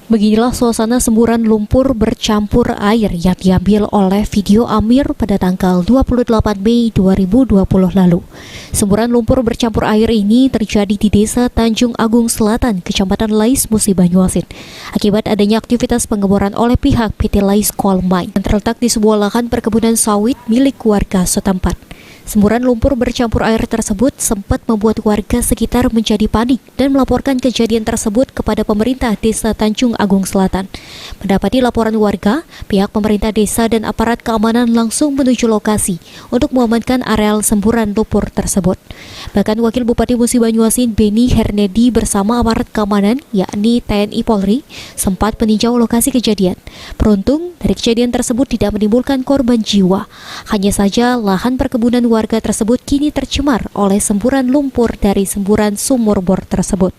Beginilah suasana semburan lumpur bercampur air yang diambil oleh video Amir pada tanggal 28 Mei 2020 lalu. Semburan lumpur bercampur air ini terjadi di Desa Tanjung Agung Selatan, Kecamatan Lais, Musi Banyuasin, akibat adanya aktivitas pengeboran oleh pihak PT Lais Coal Mine yang terletak di sebuah lahan perkebunan sawit milik warga setempat. Semburan lumpur bercampur air tersebut sempat membuat warga sekitar menjadi panik dan melaporkan kejadian tersebut kepada pemerintah Desa Tanjung Agung Selatan. Mendapati laporan warga, pihak pemerintah desa dan aparat keamanan langsung menuju lokasi untuk mengamankan areal semburan lumpur tersebut. Bahkan Wakil Bupati Musi Banyuasin Beni Hernedi bersama aparat keamanan yakni TNI Polri sempat meninjau lokasi kejadian. Beruntung dari kejadian tersebut tidak menimbulkan korban jiwa. Hanya saja lahan perkebunan warga tersebut kini tercemar oleh semburan lumpur dari semburan sumur bor tersebut.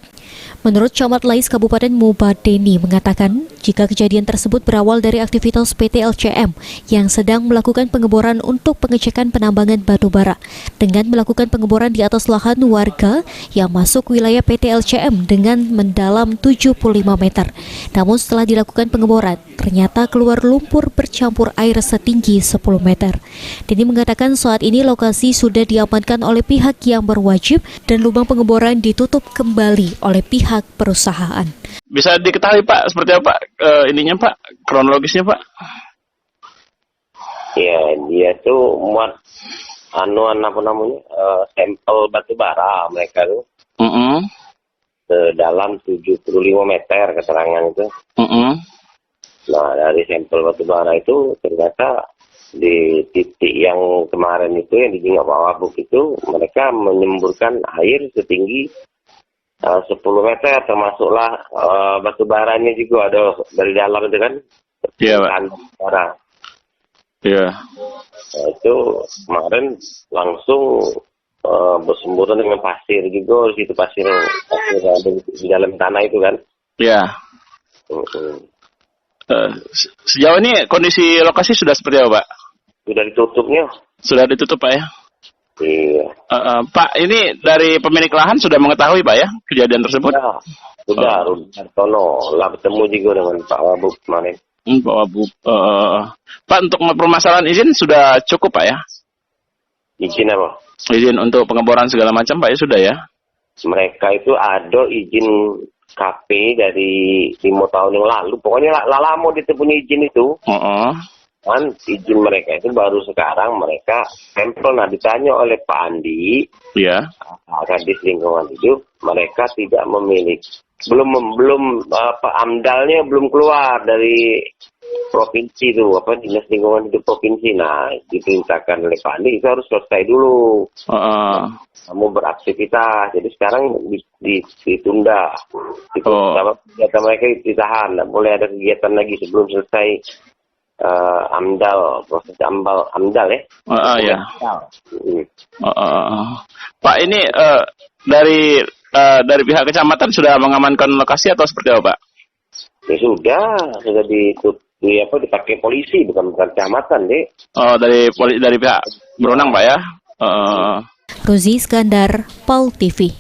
Menurut Camat Lais Kabupaten Mubadeni mengatakan, jika kejadian tersebut berawal dari aktivitas PT LCM yang sedang melakukan pengeboran untuk pengecekan penambangan batu bara dengan melakukan pengeboran di atas lahan warga yang masuk wilayah PT LCM dengan mendalam 75 meter. Namun setelah dilakukan pengeboran, ternyata keluar lumpur bercampur air setinggi 10 meter. Deni mengatakan saat ini lokasi sudah diamankan oleh pihak yang berwajib dan lubang pengeboran ditutup kembali oleh pihak perusahaan. Bisa diketahui Pak seperti apa ininya Pak, kronologisnya Pak? Ya, dia tuh muat sampel batu bara mereka tuh. Dalam 75 meter keterangan itu. Nah, dari sampel batu bara itu ternyata di titik yang kemarin itu yang di Jingak Wabuk itu mereka menyemburkan air setinggi 10 meter, termasuklah batu baranya juga ada dari dalam itu kan. Iya Pak. Bara. Iya. Nah, itu kemarin langsung bersemburan dengan pasir juga, di situ pasir ada di dalam tanah itu kan. Iya. Sejauh ini kondisi lokasi sudah seperti apa Pak? Sudah ditutupnya. Sudah ditutup Pak ya? Iya. Pak, ini dari pemilik lahan sudah mengetahui Pak ya kejadian tersebut? Ya, sudah. Rudartono lah bertemu juga dengan Pak Wabuk kemarin. Pak Wabuk. Pak, untuk permasalahan izin sudah cukup Pak ya? Izin apa? Izin untuk pengeboran segala macam Pak ya sudah ya? Mereka itu ada izin KP dari 5 tahun yang lalu. Pokoknya lama dia punya izin itu. Kan izin mereka itu baru sekarang mereka sampel. Nah, ditanya oleh Pak Andi, ya, Kadis Lingkungan Hidup, mereka tidak memiliki belum AMDAL-nya belum keluar dari provinsi itu, Dinas Lingkungan Hidup provinsi. Nah, diperintahkan oleh Pak Andi itu harus selesai dulu. Kamu beraktivitas, jadi sekarang ditunda. Kegiatan mereka ditahan, nggak boleh ada kegiatan lagi sebelum selesai AMDAL, proses AMDAL ya. Ya. Pak, ini dari pihak kecamatan sudah mengamankan lokasi atau seperti apa Pak? Ya sudah dipakai polisi bukan kecamatan deh. Dari pihak berwenang Pak ya. Ruzi Iskandar, PAL TV.